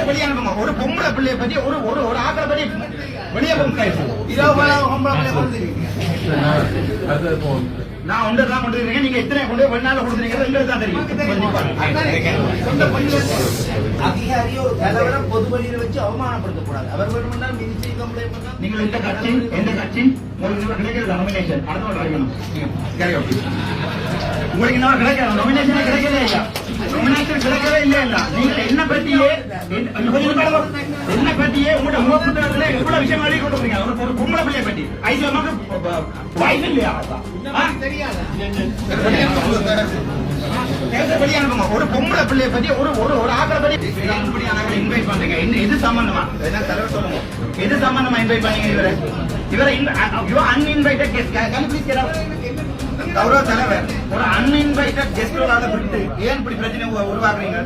வெளியே அனுப்புமா. ஒரு பொம்பளை பிள்ளைய பத்தி ஒரு ஒரு ஒரு ஆக்களை பத்தி வெளியே நான் ஒன்றுதான் கொண்டு இருக்கேன். நீங்க எத்தனை கொண்டு வெளிநாள் கொடுத்துருக்கீங்க எங்களுக்கு தான் தெரியும். அதிகாரியோ தலைவரை பொது வழியில வச்சு அவமானப்படுத்தக்கூடாது. அவர் வேணும்னா மினிஸ்ட்ரி கம்ப்ளைண்ட் பண்ணா நீங்கள் எந்த கட்சி கிடைக்கிறது நாமினேஷன் உங்களுக்கு இன்னும் கிடைக்காது. நாமினேஷன் கிடைக்கவே இல்ல. நாமினேஷன் கிடைக்கவே இல்ல. நீங்க என்ன பத்தியே உங்களோட முக புத்தகத்துல எவ்வளவு விஷயம் எழுதி கொண்டு வரீங்க. ஒரு பொம்பளை பிள்ளைய பத்தி ஐசியமாக வாய்ப்பு இல்லையா? வெளியே அனுப்புமா. ஒரு பொம்பளை பிள்ளைய பத்தி ஒரு ஒரு ஒரு ஆக்களை பத்தி இன்வைட் பண்றீங்க. எது சம்பந்தமா என்ன தலைவர் சொல்லுங்க. எது சம்பந்தமா இன்வைட் பண்ணீங்க? இவரை அன்இன்வைட்டட் கெஸ்ட் கௌரவ தலைவர் ஒரு அன்இன்வைட்டட் கெஸ்ட் விட்டு ஏன் இப்படி பிரச்சனை உருவாக்குறீங்க?